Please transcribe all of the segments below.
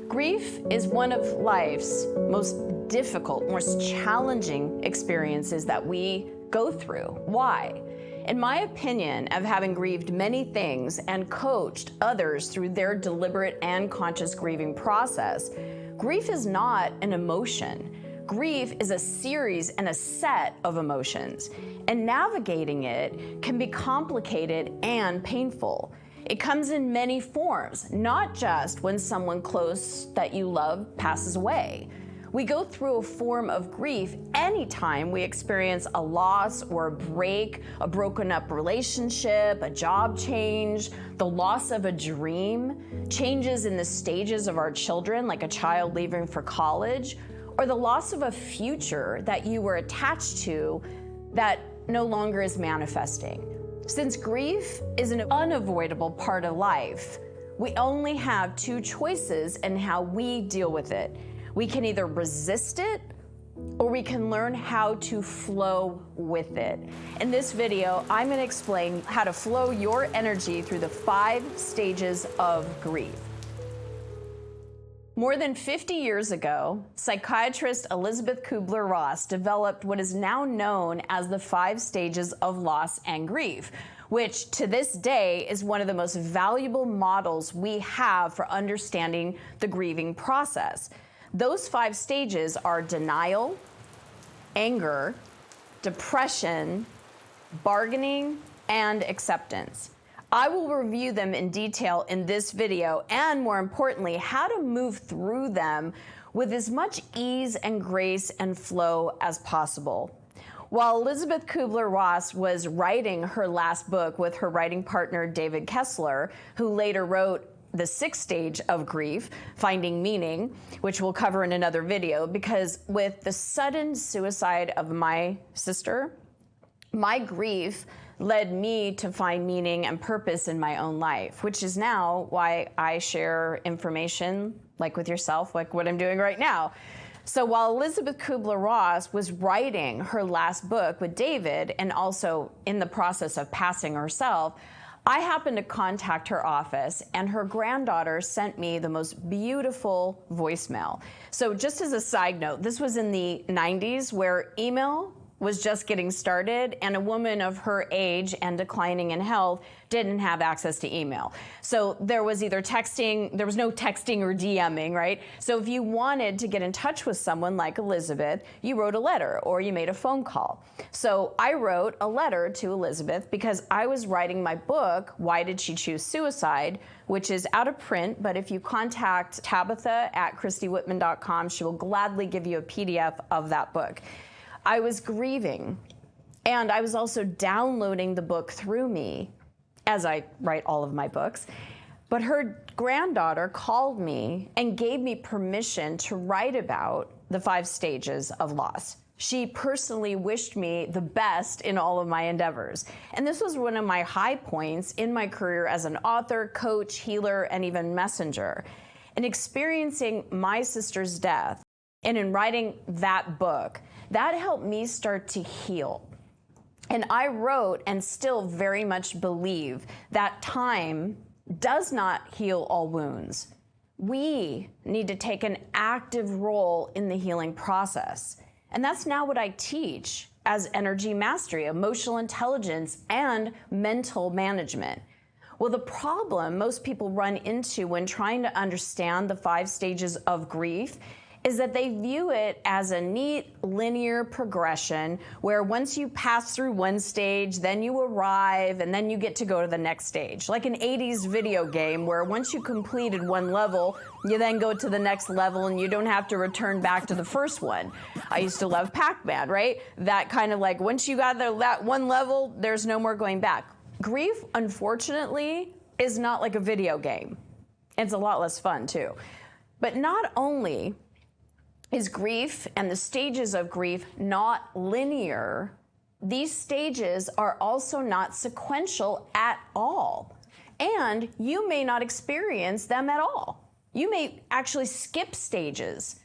Grief is one of life's most difficult, most challenging experiences that we go through. Why? In my opinion, of having grieved many things and coached others through their deliberate and conscious grieving process, grief is not an emotion. Grief is a series and a set of emotions, and navigating it can be complicated and painful. It comes in many forms, not just when someone close that you love passes away. We go through a form of grief anytime we experience a loss or a break, a broken up relationship, a job change, the loss of a dream, changes in the stages of our children, like a child leaving for college, or the loss of a future that you were attached to that no longer is manifesting. Since grief is an unavoidable part of life, we only have two choices in how we deal with it. We can either resist it, or we can learn how to flow with it. In this video, I'm going to explain how to flow your energy through the 5 stages of grief. More than 50 years ago, psychiatrist Elisabeth Kübler-Ross developed what is now known as the 5 stages of loss and grief, which to this day is one of the most valuable models we have for understanding the grieving process. Those 5 stages are denial, anger, depression, bargaining, and acceptance. I will review them in detail in this video, and more importantly, how to move through them with as much ease and grace and flow as possible. While Elisabeth Kübler-Ross was writing her last book with her writing partner David Kessler, who later wrote the 6th stage of grief, Finding Meaning, which we'll cover in another video, because with the sudden suicide of my sister, my grief led me to find meaning and purpose in my own life, which is now why I share information like with yourself, like what I'm doing right now. So while Elisabeth Kübler-Ross was writing her last book with David and also in the process of passing herself, I happened to contact her office, and her granddaughter sent me the most beautiful voicemail. So just as a side note, this was in the 90s where email was just getting started, and a woman of her age and declining in health didn't have access to email. So there was either texting, there was no texting or DMing, right? So if you wanted to get in touch with someone like Elisabeth, you wrote a letter or you made a phone call. So I wrote a letter to Elisabeth because I was writing my book, Why Did She Choose Suicide?, which is out of print, but if you contact Tabitha at ChristyWhitman.com, she will gladly give you a PDF of that book. I was grieving, and I was also downloading the book through me, as I write all of my books. But her granddaughter called me and gave me permission to write about the 5 stages of loss. She personally wished me the best in all of my endeavors. And this was one of my high points in my career as an author, coach, healer, and even messenger. In experiencing my sister's death, and in writing that book, that helped me start to heal. And I wrote and still very much believe that time does not heal all wounds. We need to take an active role in the healing process. And that's now what I teach as energy mastery, emotional intelligence, and mental management. Well, the problem most people run into when trying to understand the 5 stages of grief is that they view it as a neat linear progression where once you pass through one stage, then you arrive, and then you get to go to the next stage. Like an 80s video game where once you completed one level, you then go to the next level and you don't have to return back to the first one. I used to love Pac-Man, right? That kind of like once you got that one level, there's no more going back. Grief, unfortunately, is not like a video game. It's a lot less fun too. But not only is grief and the stages of grief not linear, these stages are also not sequential at all. And you may not experience them at all. You may actually skip stages.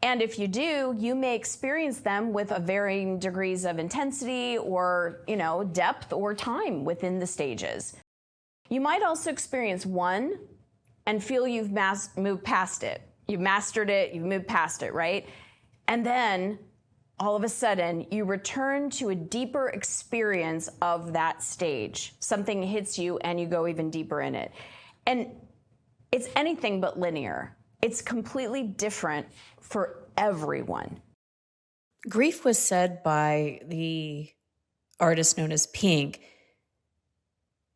And if you do, you may experience them with a varying degrees of intensity or, depth or time within the stages. You might also experience one and feel you've moved past it. You've mastered it, you've moved past it, right? And then all of a sudden, you return to a deeper experience of that stage. Something hits you and you go even deeper in it. And it's anything but linear. It's completely different for everyone. Grief was said by the artist known as Pink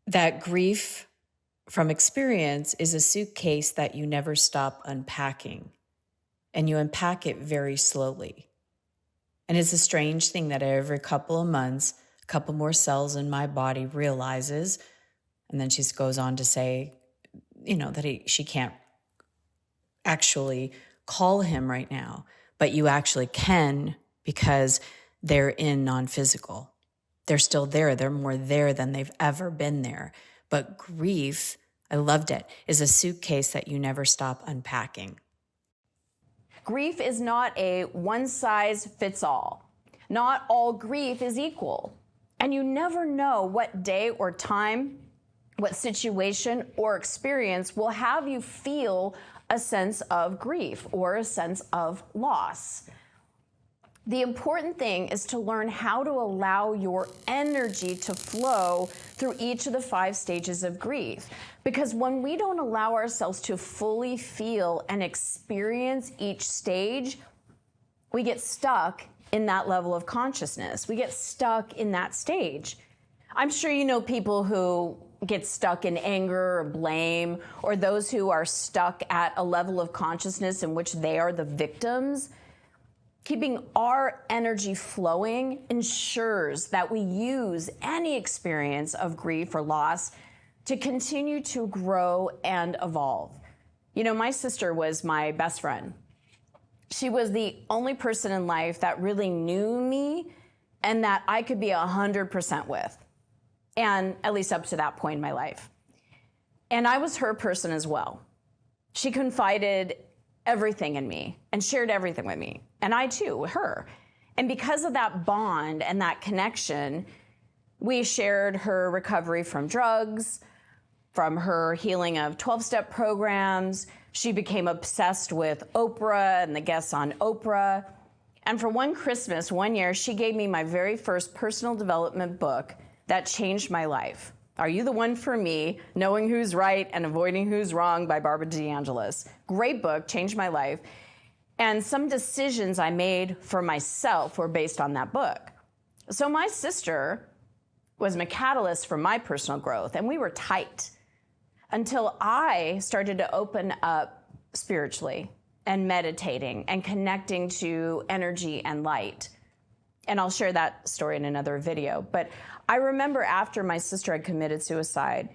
that grief from experience is a suitcase that you never stop unpacking, and you unpack it very slowly. And it's a strange thing that every couple of months, a couple more cells in my body realizes, and then she goes on to say, that she can't actually call him right now, but you actually can because they're in non-physical. They're still there. They're more there than they've ever been there. But grief, I loved it, is a suitcase that you never stop unpacking. Grief is not a one-size-fits-all. Not all grief is equal. And you never know what day or time, what situation or experience will have you feel a sense of grief or a sense of loss. The important thing is to learn how to allow your energy to flow through each of the 5 stages of grief. Because when we don't allow ourselves to fully feel and experience each stage, we get stuck in that level of consciousness. We get stuck in that stage. I'm sure you know people who get stuck in anger or blame, or those who are stuck at a level of consciousness in which they are the victims. Keeping our energy flowing ensures that we use any experience of grief or loss to continue to grow and evolve. My sister was my best friend. She was the only person in life that really knew me and that I could be 100% with, and at least up to that point in my life. And I was her person as well. She confided everything in me and shared everything with me, and I too, her. And because of that bond and that connection, we shared her recovery from drugs, from her healing of 12-step programs. She became obsessed with Oprah and the guests on Oprah. And for one Christmas, one year, she gave me my very first personal development book that changed my life. Are You the One for Me? Knowing Who's Right and Avoiding Who's Wrong by Barbara DeAngelis. Great book, changed my life. And some decisions I made for myself were based on that book. So my sister was my catalyst for my personal growth, and we were tight until I started to open up spiritually and meditating and connecting to energy and light. And I'll share that story in another video. But I remember after my sister had committed suicide,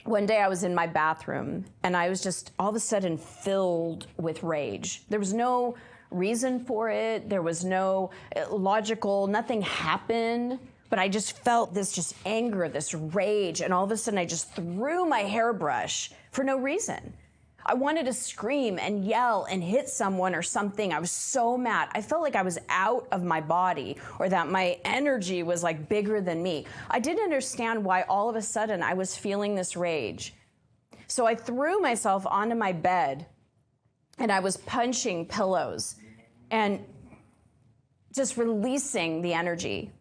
one day I was in my bathroom and I was just all of a sudden filled with rage. There was no reason for it. There was no logical, nothing happened. But I just felt this just anger, this rage. And all of a sudden I just threw my hairbrush for no reason. I wanted to scream and yell and hit someone or something. I was so mad. I felt like I was out of my body, or that my energy was like bigger than me. I didn't understand why all of a sudden I was feeling this rage. So I threw myself onto my bed and I was punching pillows and just releasing the energy.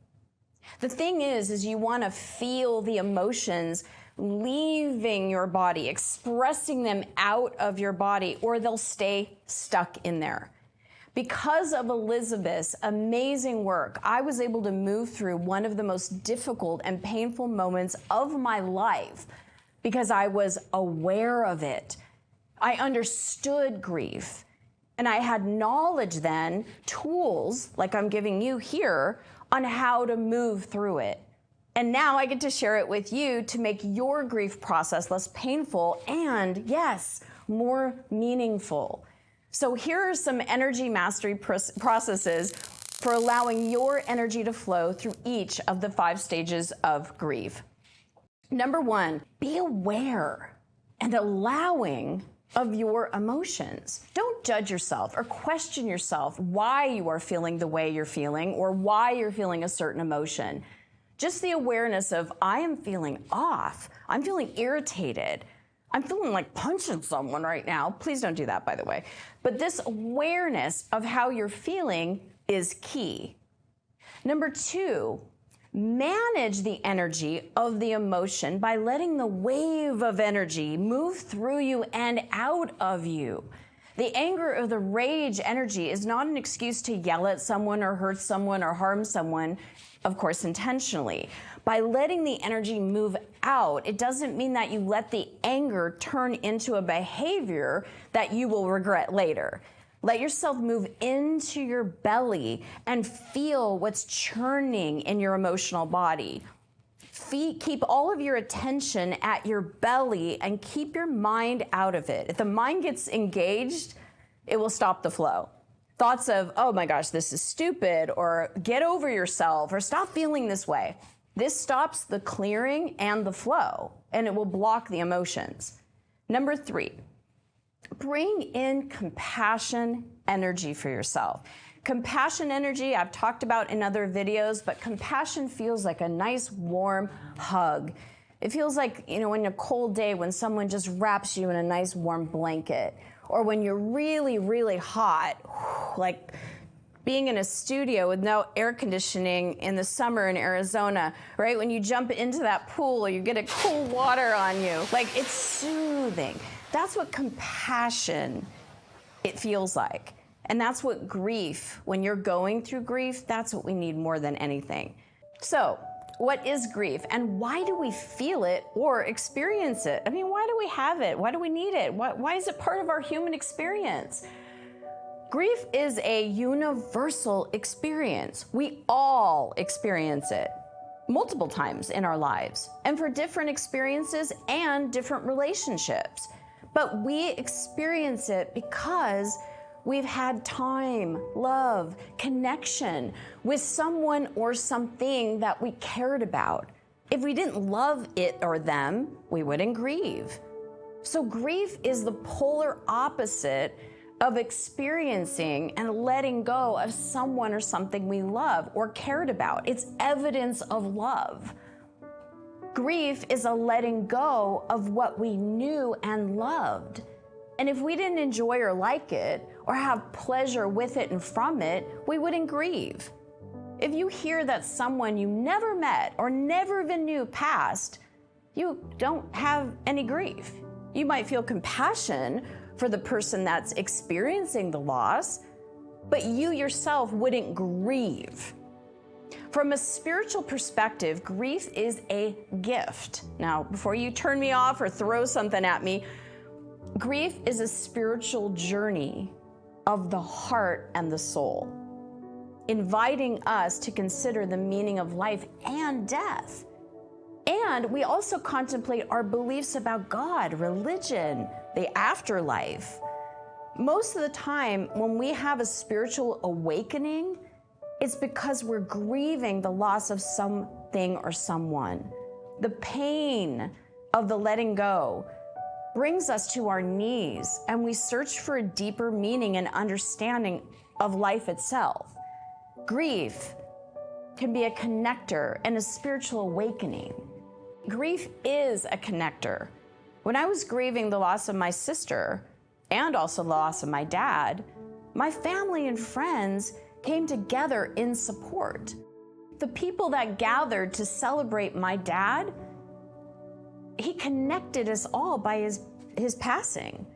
The thing is you want to feel the emotions leaving your body, expressing them out of your body, or they'll stay stuck in there. Because of Elisabeth's amazing work, I was able to move through one of the most difficult and painful moments of my life because I was aware of it. I understood grief, and I had knowledge then, tools like I'm giving you here, on how to move through it. And now I get to share it with you to make your grief process less painful and, yes, more meaningful. So here are some energy mastery processes for allowing your energy to flow through each of the 5 stages of grief. Number 1, be aware and allowing of your emotions. Don't judge yourself or question yourself why you are feeling the way you're feeling or why you're feeling a certain emotion. Just the awareness of, I am feeling off. I'm feeling irritated. I'm feeling like punching someone right now. Please don't do that, by the way. But this awareness of how you're feeling is key. Number 2, manage the energy of the emotion by letting the wave of energy move through you and out of you. The anger or the rage energy is not an excuse to yell at someone or hurt someone or harm someone, of course, intentionally. By letting the energy move out, it doesn't mean that you let the anger turn into a behavior that you will regret later. Let yourself move into your belly and feel what's churning in your emotional body. Keep all of your attention at your belly and keep your mind out of it. If the mind gets engaged, it will stop the flow. Thoughts of, oh my gosh, this is stupid, or get over yourself, or stop feeling this way. This stops the clearing and the flow, and it will block the emotions. Number 3, bring in compassion energy for yourself. Compassion energy, I've talked about in other videos, but compassion feels like a nice warm hug. It feels like, in a cold day when someone just wraps you in a nice warm blanket, or when you're really, really hot, like being in a studio with no air conditioning in the summer in Arizona, right? When you jump into that pool or you get a cool water on you, like it's soothing. That's what compassion, it feels like. And that's what grief, when you're going through grief, that's what we need more than anything. So, what is grief and why do we feel it or experience it? I mean, why do we have it? Why do we need it? Why is it part of our human experience? Grief is a universal experience. We all experience it multiple times in our lives and for different experiences and different relationships. But we experience it because we've had time, love, connection with someone or something that we cared about. If we didn't love it or them, we wouldn't grieve. So grief is the polar opposite of experiencing and letting go of someone or something we love or cared about. It's evidence of love. Grief is a letting go of what we knew and loved. And if we didn't enjoy or like it, or have pleasure with it and from it, we wouldn't grieve. If you hear that someone you never met or never even knew passed, you don't have any grief. You might feel compassion for the person that's experiencing the loss, but you yourself wouldn't grieve. From a spiritual perspective, grief is a gift. Now, before you turn me off or throw something at me, grief is a spiritual journey of the heart and the soul, inviting us to consider the meaning of life and death. And we also contemplate our beliefs about God, religion, the afterlife. Most of the time, when we have a spiritual awakening, it's because we're grieving the loss of something or someone. The pain of the letting go brings us to our knees, and we search for a deeper meaning and understanding of life itself. Grief can be a connector and a spiritual awakening. Grief is a connector. When I was grieving the loss of my sister and also the loss of my dad, my family and friends came together in support. The people that gathered to celebrate my dad, he connected us all by his passing.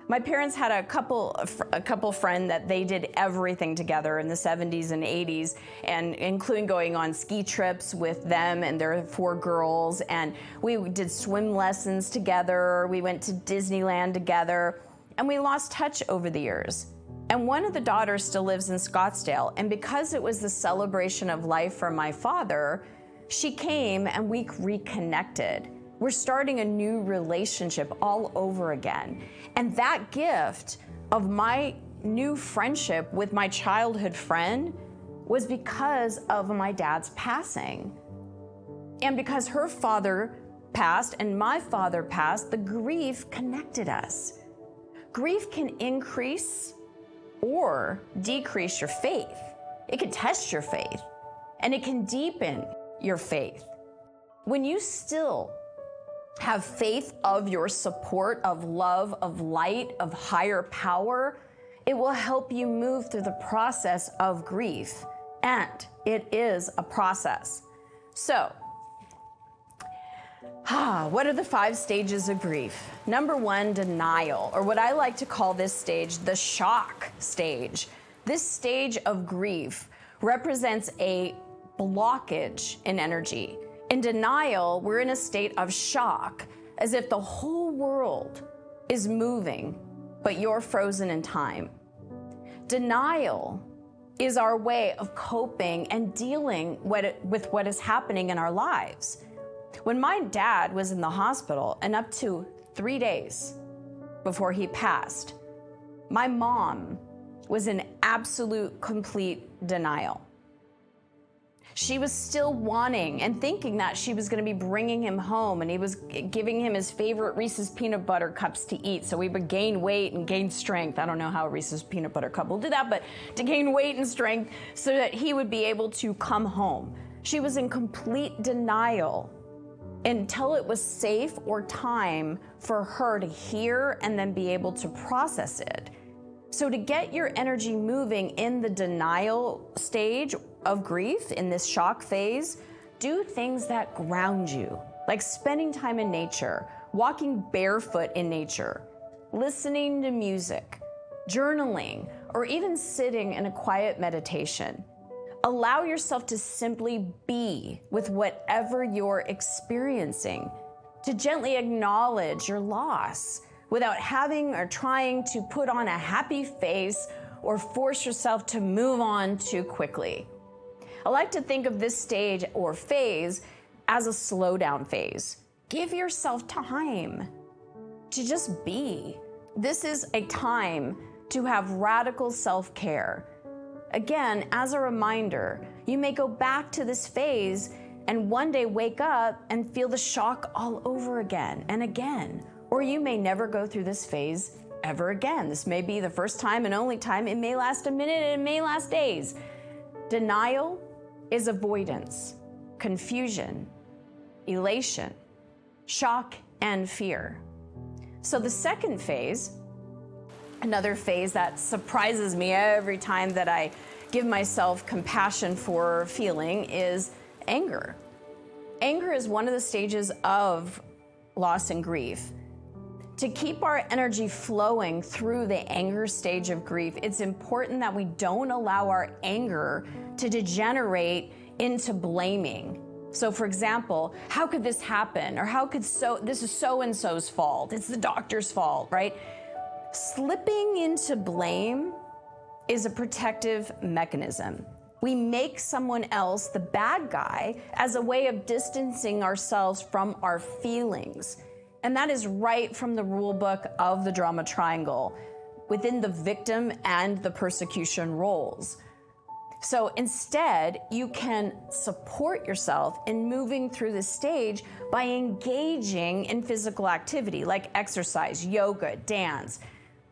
My parents had a couple friend that they did everything together in the 70s and 80s, and including going on ski trips with them and their 4 girls, and we did swim lessons together. We went to Disneyland together, and we lost touch over the years. And one of the daughters still lives in Scottsdale, and because it was the celebration of life for my father, she came and we reconnected. We're starting a new relationship all over again. And that gift of my new friendship with my childhood friend was because of my dad's passing. And because her father passed and my father passed, the grief connected us. Grief can increase or decrease your faith. It can test your faith, and it can deepen your faith. When you still have faith of your support, of love, of light, of higher power, it will help you move through the process of grief. And it is a process. So, what are the 5 stages of grief? Number 1, denial, or what I like to call this stage, the shock stage. This stage of grief represents a blockage in energy. In denial, we're in a state of shock, as if the whole world is moving, but you're frozen in time. Denial is our way of coping and dealing with what is happening in our lives. When my dad was in the hospital and up to 3 days before he passed, my mom was in absolute, complete denial. She was still wanting and thinking that she was going to be bringing him home, and he was giving him his favorite Reese's peanut butter cups to eat so he would gain weight and gain strength. I don't know how a Reese's peanut butter cup will do that, but to gain weight and strength so that he would be able to come home. She was in complete denial until it was safe or time for her to hear and then be able to process it. So to get your energy moving in the denial stage of grief, in this shock phase, do things that ground you, like spending time in nature, walking barefoot in nature, listening to music, journaling, or even sitting in a quiet meditation. Allow yourself to simply be with whatever you're experiencing, to gently acknowledge your loss without having or trying to put on a happy face or force yourself to move on too quickly. I like to think of this stage or phase as a slowdown phase. Give yourself time to just be. This is a time to have radical self-care. Again, as a reminder, you may go back to this phase and one day wake up and feel the shock all over again and again. Or you may never go through this phase ever again. This may be the first time and only time. It may last a minute, and it may last days. Denial is avoidance, confusion, elation, shock, and fear. So the second phase, another phase that surprises me every time that I give myself compassion for feeling, is anger. Anger is one of the stages of loss and grief. To keep our energy flowing through the anger stage of grief, it's important that we don't allow our anger to degenerate into blaming. So for example, how could this happen? Or this is so-and-so's fault. It's the doctor's fault, right? Slipping into blame is a protective mechanism. We make someone else the bad guy as a way of distancing ourselves from our feelings. And that is right from the rule book of the drama triangle, within the victim and the persecution roles. So instead, you can support yourself in moving through this stage by engaging in physical activity like exercise, yoga, dance.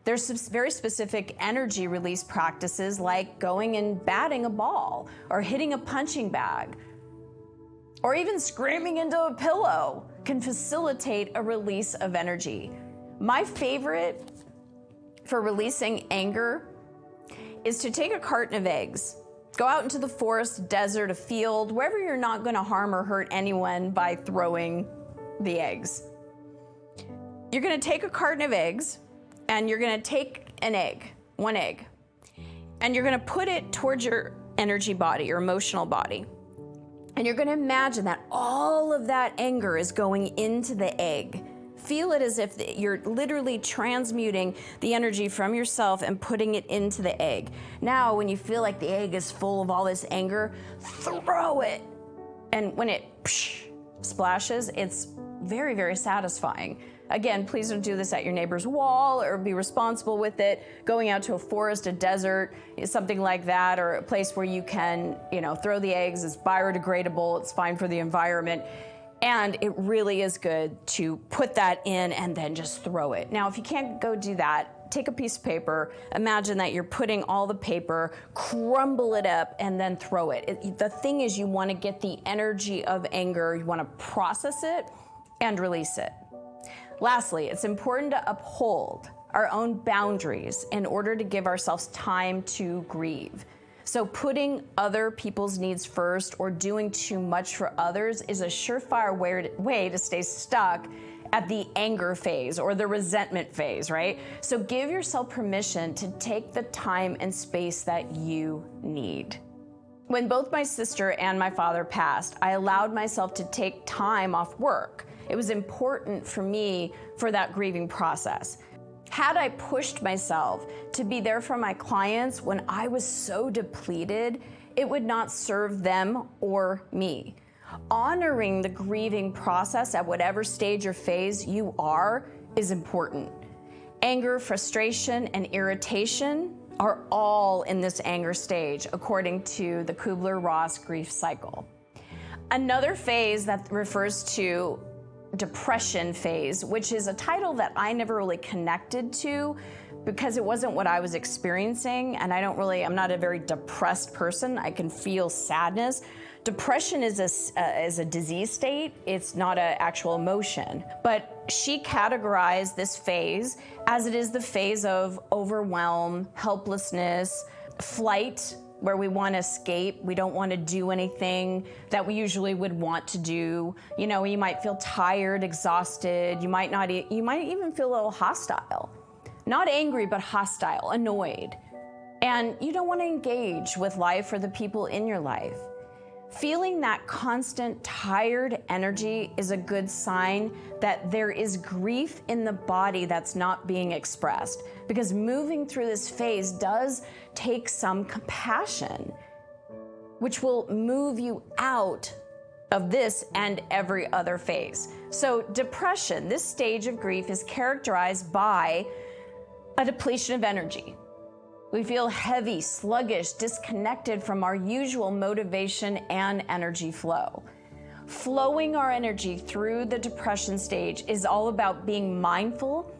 There's some very specific energy release practices like going and batting a ball or hitting a punching bag, or even screaming into a pillow can facilitate a release of energy. My favorite for releasing anger is to take a carton of eggs, go out into the forest, desert, a field, wherever you're not going to harm or hurt anyone by throwing the eggs. You're going to take a carton of eggs and you're going to take one egg, and you're going to put it towards your energy body, your emotional body. And you're going to imagine that all of that anger is going into the egg. Feel it as if you're literally transmuting the energy from yourself and putting it into the egg. Now, when you feel like the egg is full of all this anger, throw it. And when it splashes, it's very, very satisfying. Again, please don't do this at your neighbor's wall or be responsible with it. Going out to a forest, a desert, something like that, or a place where you can, throw the eggs. It's biodegradable. It's fine for the environment. And it really is good to put that in and then just throw it. Now, if you can't go do that, take a piece of paper, imagine that you're putting all the paper, crumble it up, and then throw it. The thing is, you want to get the energy of anger, you want to process it and release it. Lastly, it's important to uphold our own boundaries in order to give ourselves time to grieve. So putting other people's needs first or doing too much for others is a surefire way to stay stuck at the anger phase or the resentment phase, right? So give yourself permission to take the time and space that you need. When both my sister and my father passed, I allowed myself to take time off work. It was important for me for that grieving process. Had I pushed myself to be there for my clients when I was so depleted, it would not serve them or me. Honoring the grieving process at whatever stage or phase you are is important. Anger, frustration, and irritation are all in this anger stage, according to the Kubler-Ross grief cycle. Another phase that refers to depression phase, which is a title that I never really connected to because it wasn't what I was experiencing, and I'm not a very depressed person. I can feel sadness. Depression is a disease state. It's not an actual emotion. But she categorized this phase as it is the phase of overwhelm, helplessness, flight, where we want to escape. We don't want to do anything that we usually would want to do. You know, you might feel tired, exhausted. You might even feel a little hostile. Not angry, but hostile, annoyed. And you don't want to engage with life or the people in your life. Feeling that constant tired energy is a good sign that there is grief in the body that's not being expressed, because moving through this phase does take some compassion, which will move you out of this and every other phase. So depression, this stage of grief, is characterized by a depletion of energy. We feel heavy, sluggish, disconnected from our usual motivation and energy flow. Flowing our energy through the depression stage is all about being mindful,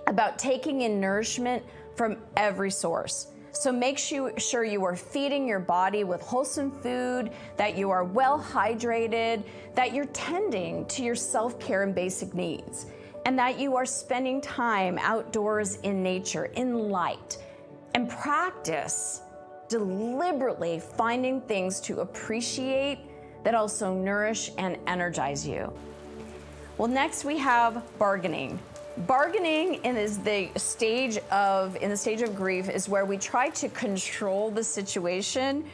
about taking in nourishment from every source. So make sure you are feeding your body with wholesome food, that you are well hydrated, that you're tending to your self-care and basic needs, and that you are spending time outdoors in nature, in light. And practice deliberately finding things to appreciate that also nourish and energize you. Well, next we have bargaining. Bargaining in the stage of grief is where we try to control the situation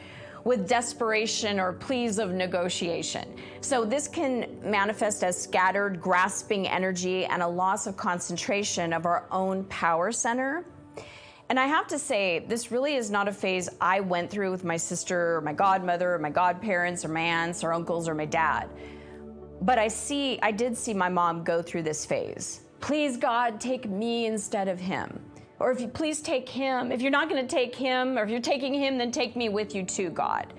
with desperation or pleas of negotiation. So this can manifest as scattered, grasping energy and a loss of concentration of our own power center. And I have to say, this really is not a phase I went through with my sister or my godmother or my godparents or my aunts or uncles or my dad. But I did see my mom go through this phase. Please, God, take me instead of him. Or if you please take him. If you're not going to take him, or if you're taking him, then take me with you too, God.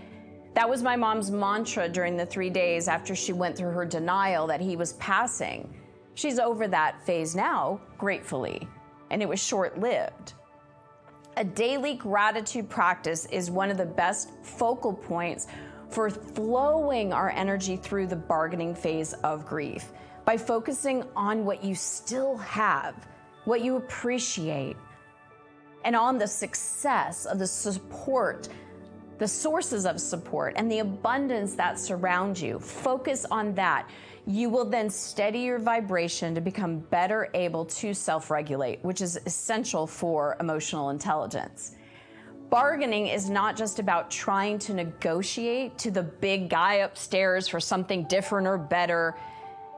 That was my mom's mantra during the 3 days after she went through her denial that he was passing. She's over that phase now, gratefully, and it was short-lived. A daily gratitude practice is one of the best focal points for flowing our energy through the bargaining phase of grief by focusing on what you still have, what you appreciate, and on the success of the support, the sources of support, and the abundance that surrounds you. Focus on that. You will then steady your vibration to become better able to self-regulate, which is essential for emotional intelligence. Bargaining is not just about trying to negotiate to the big guy upstairs for something different or better,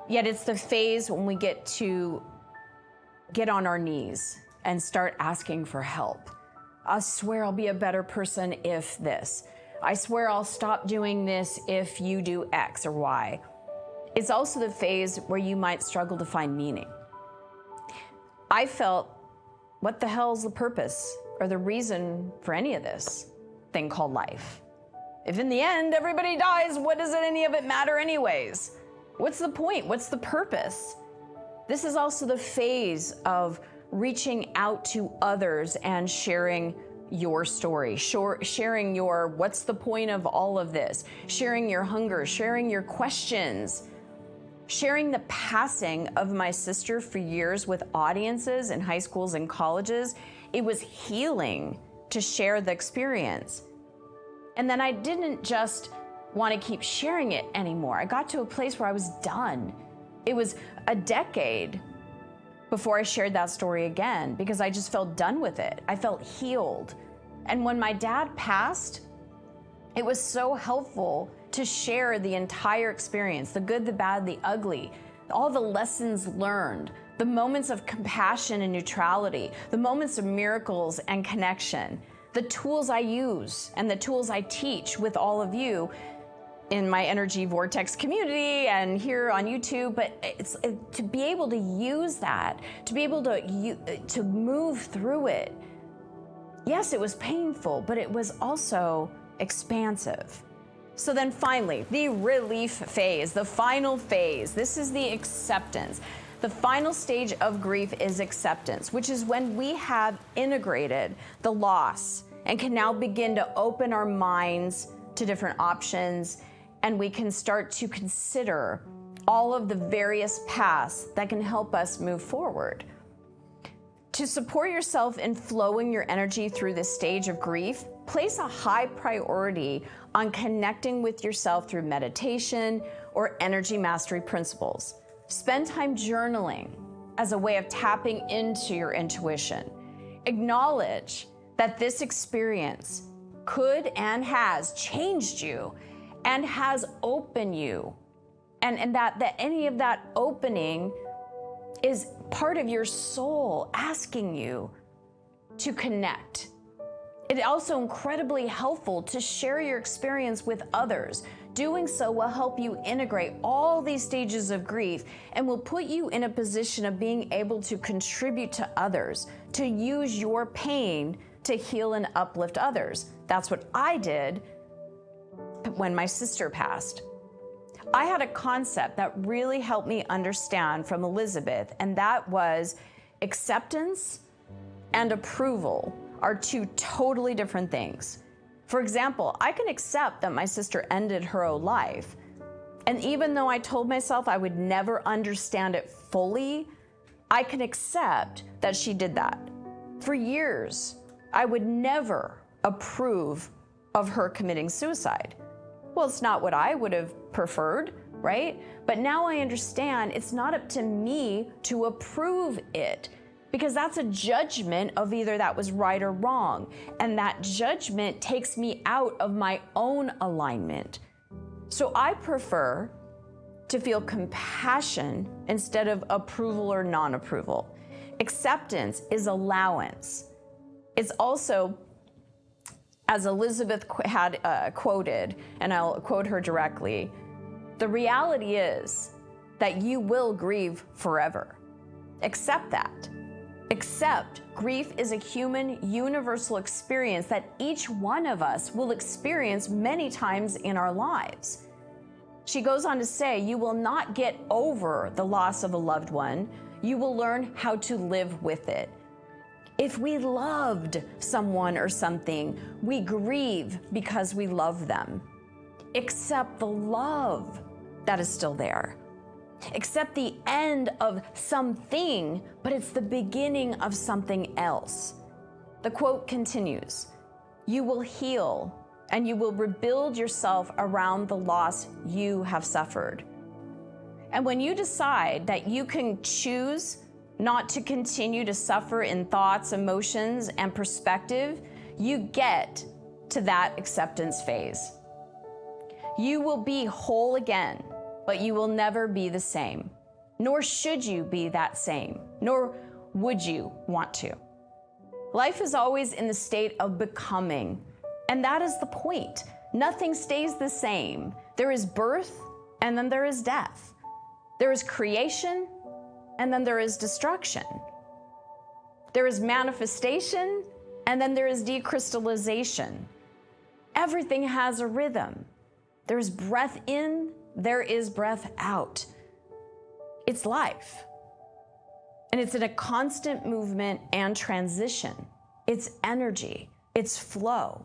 yet it's the phase when we get to get on our knees and start asking for help. I swear I'll be a better person if this. I swear I'll stop doing this if you do X or Y. It's also the phase where you might struggle to find meaning. I felt, what the hell's the purpose or the reason for any of this thing called life? If in the end everybody dies, what does any of it matter anyways? What's the point? What's the purpose? This is also the phase of reaching out to others and sharing your story, sharing your what's the point of all of this, sharing your hunger, sharing your questions, sharing the passing of my sister for years with audiences in high schools and colleges. It was healing to share the experience. And then I didn't just want to keep sharing it anymore. I got to a place where I was done. It was a decade before I shared that story again because I just felt done with it. I felt healed. And when my dad passed, it was so helpful to share the entire experience, the good, the bad, the ugly, all the lessons learned, the moments of compassion and neutrality, the moments of miracles and connection, the tools I use and the tools I teach with all of you in my Energy Vortex community and here on YouTube. But it's to be able to use that, to be able to move through it. Yes, it was painful, but it was also expansive. So then finally, the relief phase, the final phase, this is the acceptance. The final stage of grief is acceptance, which is when we have integrated the loss and can now begin to open our minds to different options, and we can start to consider all of the various paths that can help us move forward. To support yourself in flowing your energy through this stage of grief, place a high priority on connecting with yourself through meditation or energy mastery principles. Spend time journaling as a way of tapping into your intuition. Acknowledge that this experience could and has changed you and has opened you, and that any of that opening is part of your soul asking you to connect. It's also incredibly helpful to share your experience with others. Doing so will help you integrate all these stages of grief and will put you in a position of being able to contribute to others, to use your pain to heal and uplift others. That's what I did when my sister passed. I had a concept that really helped me understand from Elisabeth, and that was acceptance and approval are two totally different things. For example, I can accept that my sister ended her own life, and even though I told myself I would never understand it fully, I can accept that she did that. For years, I would never approve of her committing suicide. Well, it's not what I would have preferred, right? But now I understand it's not up to me to approve it, because that's a judgment of either that was right or wrong. And that judgment takes me out of my own alignment. So I prefer to feel compassion instead of approval or non-approval. Acceptance is allowance. It's also, as Elisabeth had quoted, and I'll quote her directly, the reality is that you will grieve forever. Accept that. Accept grief is a human, universal experience that each one of us will experience many times in our lives. She goes on to say, you will not get over the loss of a loved one. You will learn how to live with it. If we loved someone or something, we grieve because we love them. Accept the love that is still there. Accept the end of something, but it's the beginning of something else. The quote continues, you will heal and you will rebuild yourself around the loss you have suffered. And when you decide that you can choose not to continue to suffer in thoughts, emotions, and perspective, you get to that acceptance phase. You will be whole again, but you will never be the same, nor should you be that same, nor would you want to. Life is always in the state of becoming, and that is the point. Nothing stays the same. There is birth, and then there is death. There is creation, and then there is destruction. There is manifestation, and then there is decrystallization. Everything has a rhythm. There is breath in, there is breath out. It's life. And it's in a constant movement and transition. It's energy, it's flow.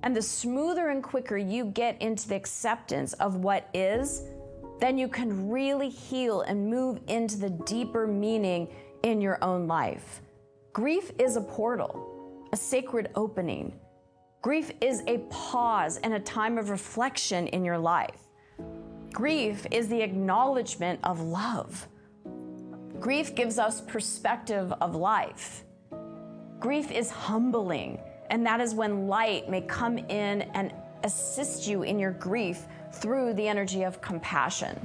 And the smoother and quicker you get into the acceptance of what is, then you can really heal and move into the deeper meaning in your own life. Grief is a portal, a sacred opening. Grief is a pause and a time of reflection in your life. Grief is the acknowledgement of love. Grief gives us perspective of life. Grief is humbling, and that is when light may come in and assist you in your grief through the energy of compassion.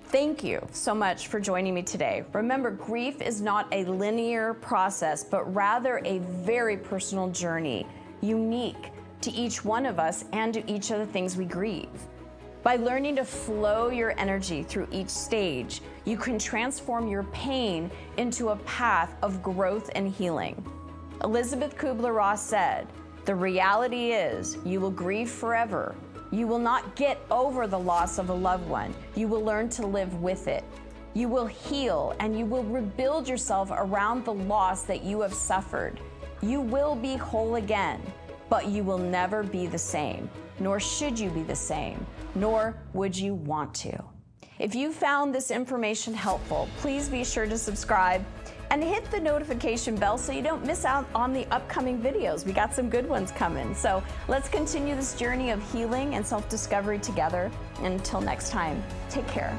Thank you so much for joining me today. Remember, grief is not a linear process, but rather a very personal journey, unique to each one of us and to each of the things we grieve. By learning to flow your energy through each stage, you can transform your pain into a path of growth and healing. Elisabeth Kübler-Ross said, "The reality is you will grieve forever. You will not get over the loss of a loved one. You will learn to live with it. You will heal and you will rebuild yourself around the loss that you have suffered. You will be whole again, but you will never be the same, nor should you be the same, nor would you want to." If you found this information helpful, please be sure to subscribe and hit the notification bell so you don't miss out on the upcoming videos. We got some good ones coming. So let's continue this journey of healing and self-discovery together. Until next time, take care.